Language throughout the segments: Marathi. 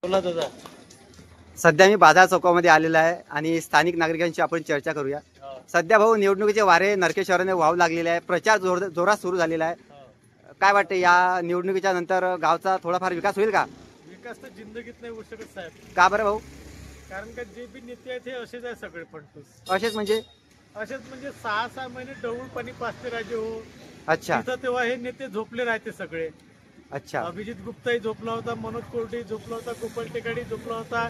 बोला दादा. सध्या मी बाजार चौकामध्ये आलेला आहे आणि स्थानिक नागरिकांशी आपण चर्चा करूया. सध्या भाऊ निवडणुकीचे वारे नरके शहराने वाहू लागलेले आहे. प्रचार जोरात सुरू झालेला आहे. काय वाटते या निवडणुकीच्या नंतर गावचा थोडाफार विकास होईल का? विकास तर जिंदगीत नाही होऊ शकत साहेब. का बरं भाऊ? कारण का जे बी नेते आहेत ते असेच आहे सगळे फंटूस. असेच म्हणजे 6 महिने डवळ पाणी पाचते राजे हो. अच्छा तिथं तेव्हा हे नेते झोपले राहते सगळे. अच्छा. अभिजित गुप्ताही झोपला होता, मनोज कोरडे झोपला होता, गोपाल टेकाडी झोपला होता.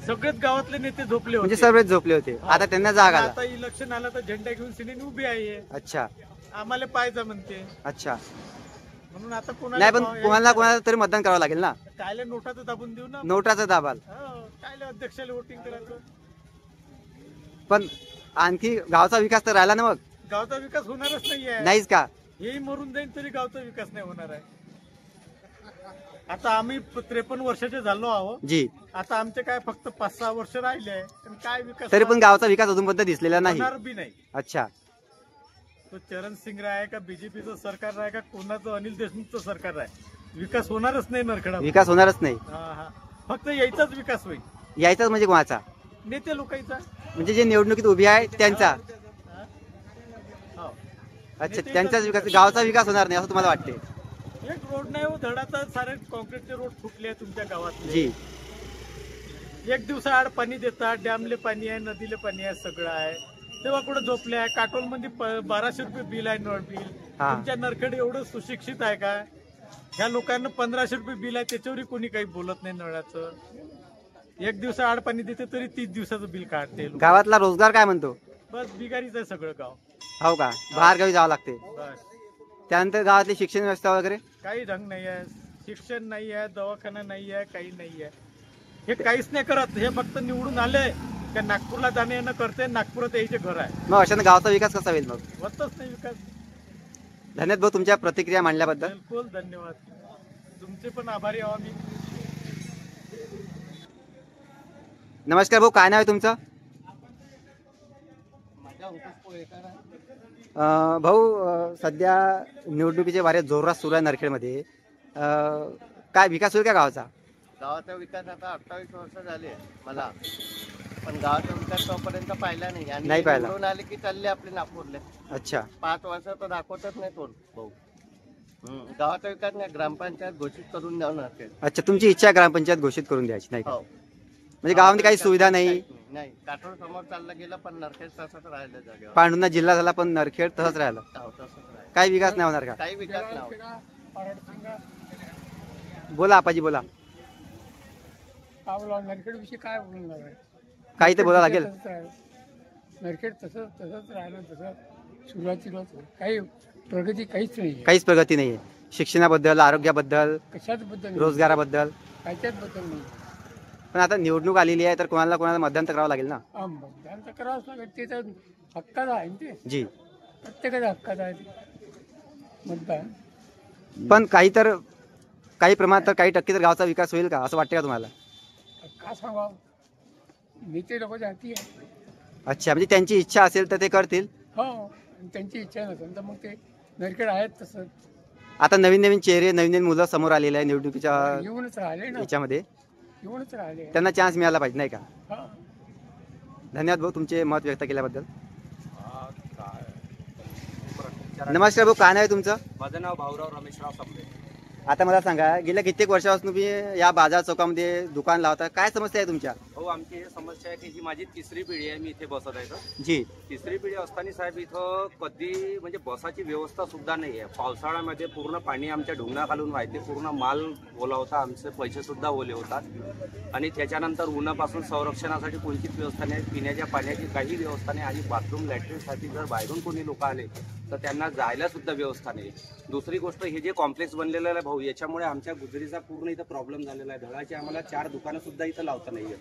सगळेच गावातले नेते झोपले होते. म्हणजे सर्वच झोपले होते. आता त्यांना जाग आला. आता इलेक्शन आला तर झेंडा घेऊन सिनेनी उभी आहे. अच्छा. आम्हाला पाहायचं म्हणते. अच्छा. म्हणून आता नाही पण कोणाला तरी मतदान करावं लागेल ना. कायले नोटाचं दाबून देऊ ना. नोटाचं दाबाल. कायले अध्यक्षाला वोटिंग करायचं. पण आणखी गावचा विकास तर राहिला ना. मग गावचा विकास होणारच नाहीये. नाहीच का? हेही मरून जाईल तरी गावचा विकास नाही होणार आहे. आता आम्ही 53 वर्षाचे झालो आहोत जी. आता आमचे काय फक्त 5-6 वर्ष राहिले आहे. काय विकास तरी पण गावचा विकास अजूनपर्यंत दिसलेला नाही. होणार बी नाही. अच्छा. तो चरण सिंग राय का बीजेपीचं सरकार राय का कोणाचं अनिल देशमुखचं सरकार राय, विकास होणारच नाही नरखेडा. विकास होणारच नाही. फक्त यायचाच विकास होईल. यायचाच म्हणजे कोणाचा? नेते लोकांचा. म्हणजे जे निवडणुकीत उभी आहे त्यांचा. अच्छा. त्यांचाच विकास. गावचा विकास होणार नाही असं तुम्हाला वाटते? एक रोड नाही हो धडाचा. सारे कॉन्क्रीटचे रोड फुटले आहे तुमच्या गावात जी. एक दिवसाआड पाणी देतात. डॅमले पाणी आहे, नदीले पाणी आहे, सगळं आहे. तेव्हा कुठे झोपले आहे? काटोल मध्ये 1200 रुपये बिल आहे नळ बिल. तुमच्या नरखेड एवढं सुशिक्षित आहे का? ह्या लोकांना 1500 रुपये बिल आहे, त्याच्यावरही कोणी काही बोलत नाही नळाचं. एक दिवसाआड पाणी देते तरी 30 दिवसाचं बिल काढते. गावातला रोजगार काय म्हणतो? बस बिगारीच आहे सगळं गाव. हो का? बाहेर गावी जावं लागते. बस. त्यानंतर गावातली शिक्षण व्यवस्था वगैरे काही ढंग नाही आहे. शिक्षण नाही आहे, दवाखाना नाही आहे, काही नाही आहे. हे काहीच नाही करत. हे फक्त निवडून आले का नागपूरला जाणे येणं करते. नागपुरात यायचे घर आहे. मग अशाने गावाचा विकास कसा होईल? मग होतच नाही विकास. धन्यवाद भाऊ तुमच्या प्रतिक्रिया मांडल्याबद्दल. बिलकुल धन्यवाद. तुमचे पण आभारी आहो आम्ही. नमस्कार भाऊ, काय नाव आहे तुमचं? भाऊ सध्या निवडणुकीचे वारे जोरात सुरू आहे नरखेडमध्ये. काय विकास होईल का गावाचा? गावाचा विकास आता 28 वर्ष झाले मला, पण गावाचा विकास तोपर्यंत पाहिला नाही. आणि नाही पाहिला. निवडून आले की चालले आपले नागपूरले. अच्छा. 5 वर्ष तर दाखवतच नाही तो भाऊ. गावाचा विकास नाही, ग्रामपंचायत घोषित करून द्यावं लागते. अच्छा. तुमची इच्छा आहे ग्रामपंचायत घोषित करून द्यायची नाही का? हो. म्हणजे गावामध्ये काही सुविधा नाही. नाही. काठोड समोर चाललं गेलं पण नरखेड तसंच राहिलं जागेवर. पांडुर्णा जिल्हा झाला पण नरखेड तसंच राहिलं. हो, तसंच राहिलं. काही विकास नाही होणार का? काही विकास नाही. बोला आपाजी बोला. नरखेड विषयी काय बोलणार आहे? काही ते बोला लागेल. नरखेड तसंच राहिलं. तसं सुरुवातीला काही प्रगती काहीच नाही. काहीच प्रगती नाहीये. शिक्षणाबद्दल, आरोग्याबद्दल, कशाच बद्दल, रोजगाराबद्दल कायच्याच बद्दल नाही. पण आता निवडणूक आलेली आहे तर कोणाला मतदान तर करावं लागेल ना. मतदान तर करावंच लागेल. ते तर हक्काचं आहे ते. जी. प्रत्येकाचा हक्काचं आहे ते मतदान. पण काही प्रमाणात तर काही टक्के तर गावचा विकास होईल का असं वाटतं का तुम्हाला? का सांगावं, नेते लोक जाती आहे. अच्छा. म्हणजे त्यांची इच्छा असेल तर ते करतील. हो. त्यांची इच्छा नसेल तर मग ते नरखेड आहेत तसं. आता नवीन चेहरे, नवीन मुलं समोर आलेले आहे निवडणुकीच्या येऊनच राहिले ना. याच्यामध्ये येऊनच राहिले. त्यांना चान्स मिळाला पाहिजे नाही का? हा. धन्यवाद भाऊ तुमचे मत व्यक्त केल्याबद्दल. नमस्कार भाऊ, काय नाव आहे तुमचं? माझं नाव भाऊराव रमेशराव संबे. आता मला सांगा, गेल्या कित्येक वर्षापासून तुम्ही या बाजार चौकामध्ये दुकान लावता. काय समस्या आहे तुमच्या? हो, आमची ही समस्या आहे की ही माझी 3री पिढी आहे. मी इथे बसत आहे तर जी. 3री पिढी असताना साहेब इथं कधी म्हणजे बसाची व्यवस्था सुद्धा नाही आहे. पावसाळ्यामध्ये पूर्ण पाणी आमच्या ढुंगणाखालून व्हायचे. पूर्ण माल ओला होता. आमचे पैसे सुद्धा ओले होतात. आणि त्याच्यानंतर उन्हापासून संरक्षणासाठी कोणतीच व्यवस्था नाही. पिण्याच्या पाण्याची काही व्यवस्था नाही. आणि बाथरूम लॅट्रिनसाठी जर बाहेरून कोणी लोक आले तर त्यांना जायला सुद्धा व्यवस्था नाही. दुसरी गोष्ट, हे जे कॉम्प्लेक्स बनलेलं आहे भाऊ, याच्यामुळे आमच्या गुजरीचा पूर्ण इथं प्रॉब्लेम झालेला आहे. धडाची आम्हाला 4 दुकानं सुद्धा इथं लावता नाहीये.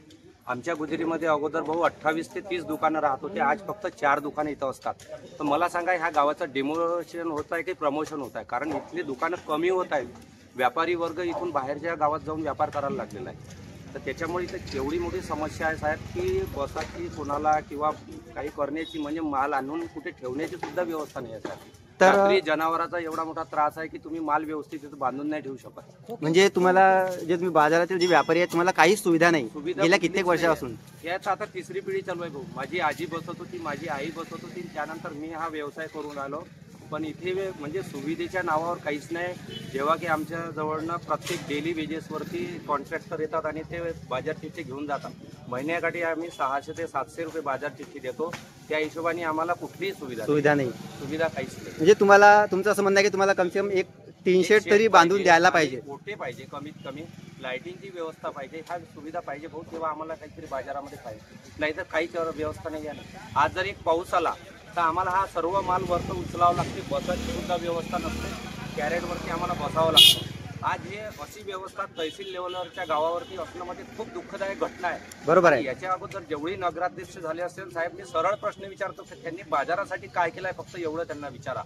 आमच्या गुजरीमध्ये अगोदर भाऊ 28 ते 30 दुकानं राहत होते. आज फक्त 4 दुकानं इथं असतात. तर मला सांगा, ह्या गावाचं डेमोलेशन होत आहे की प्रमोशन होत आहे? कारण इथली दुकानं कमी होत आहेत. व्यापारी वर्ग इथून बाहेरच्या गावात जाऊन व्यापार करायला लागलेला आहे. तर त्याच्यामुळे इथं एवढी मोठी समस्या आहे साहेब की बसाची कोणाला किंवा काही करण्याची म्हणजे माल आणून कुठे ठेवण्याची सुद्धा व्यवस्था नाही आहे साहेब. तर रात्री जनावराचा एवढा मोठा त्रास आहे की तुम्ही माल व्यवस्थित तिथे बांधून नाही ठेवू शकत. म्हणजे तुम्हाला जे तुम्ही बाजारातील जे व्यापारी आहेत तुम्हाला काहीच सुविधा नाही सुविधा गेल्या कुठलीच कित्येक नाही आहे. वर्षापासून. याच आता तिसरी पिढी चालू आहे भाऊ. माझी आजी बसत होती, माझी आई बसत होती, त्यानंतर मी हा व्यवसाय करून राहिलो. पण इथे म्हणजे सुविधेच्या नावावर काहीच नाही. जेव्हा की आमच्या जवळनं प्रत्येक डेली वेजेसवरती कॉन्ट्रॅक्टर येतात आणि ते बाजार चिठ्ठी घेऊन जातात. महिन्याकाठी आम्ही 600 ते 700 रुपये बाजार चिठ्ठी देतो. त्या हिशोबाने आम्हाला कुठलीही सुविधा नाही. सुविधा काहीच नाही. म्हणजे तुम्हाला तुमचं असं म्हणणं आहे की तुम्हाला कमसे कम एक टीन शेड तरी बांधून द्यायला पाहिजे. मोठे पाहिजे, कमीत कमी लाइटिंगची व्यवस्था पाहिजे, ह्या सुविधा पाहिजे भाऊ. तेव्हा आम्हाला काहीतरी बाजारामध्ये पाहिजे, नाही तर काहीच व्यवस्था नाही आहे ना. आज जर एक पाऊस आला तर आम्हाला हा सर्व माल वरती उचलावा लागते. बसाची सुद्धा व्यवस्था नसते, कॅरेटवरती आम्हाला बसावं लागतं. आज हे अशी व्यवस्था तहसील लेवलवरच्या गावावरती असणं म्हणजे खूप दुःखदायक घटना आहे. बरोबर आहे. याच्या अगोदर जेवढी नगराध्यक्ष झाले असेल साहेब, मी सरळ प्रश्न विचारतो की त्यांनी बाजारासाठी काय केलंय, फक्त एवढं त्यांना विचारा.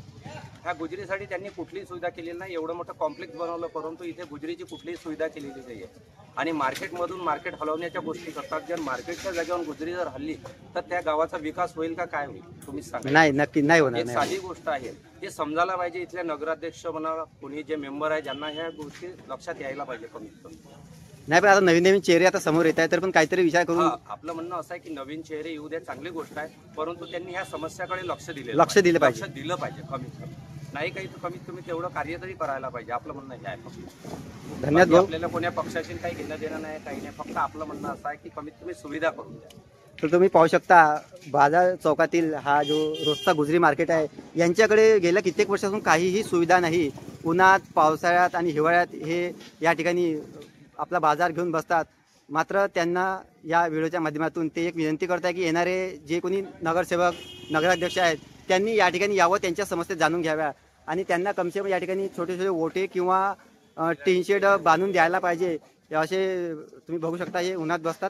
ह्या गुजरीसाठी त्यांनी कुठलीही सुविधा केलेली नाही. एवढं मोठं कॉम्प्लेक्स बनवलं परंतु इथे गुजरीची कुठलीही सुविधा केलेली नाही आहे. आणि मार्केटमधून मार्केट हलवण्याच्या गोष्टी करतात. जर मार्केटच्या जागेवर गुजरी जर हल्ली तर त्या गावाचा विकास होईल का, काय होईल तुम्हीच सांगा. नाही, नक्की नाही एक होणार. साधी गोष्ट आहे, हे समजायला पाहिजे. इथल्या नगराध्यक्ष म्हणा, कोणी जे मेंबर आहे, ज्यांना ह्या गोष्टी लक्षात यायला पाहिजे कमीत कमी. नाही, पण आता नवीन नवीन चेहरे आता समोर येत आहेत तर पण काहीतरी विचार करून. आपलं म्हणणं असं आहे की नवीन चेहरे येऊ द्या, चांगली गोष्ट आहे. परंतु त्यांनी ह्या समस्याकडे लक्ष दिलं पाहिजे कमीत कमी. नाही काही तर कमीत कमी तेवढं कार्य तरी करायला पाहिजे. आपलं म्हणणं हे आहे फक्त. धन्यवाद भाऊ. आपल्याला कोण्या पक्षाशी काही घेणं देणं नाही, काही नाही. फक्त आपलं म्हणणं असं आहे की कमीत कमी सुविधा करून द्या. तर तुम्ही पाहू शकता बाजार चौकातील हा जो रोजचा गुजरी मार्केट आहे, यांच्याकडे गेल्या कित्येक वर्षापासून काहीही सुविधा नाही. उन्हात, पावसाळ्यात आणि हिवाळ्यात हे या ठिकाणी आपला बाजार घेऊन बसतात. मात्र त्यांना या व्हिडिओच्या माध्यमातून ते एक विनंती करत आहे की येणारे जे कोणी नगरसेवक, नगराध्यक्ष आहेत त्यांनी या ठिकाणी यावं, त्यांच्या समस्या जाणून घ्याव्या आणि त्यांना कमसे कम या ठिकाणी छोटे छोटे ओटे किंवा टीन शेड बांधून द्यायला पाहिजे. असे तुम्ही बघू शकता हे उन्हात बसतात.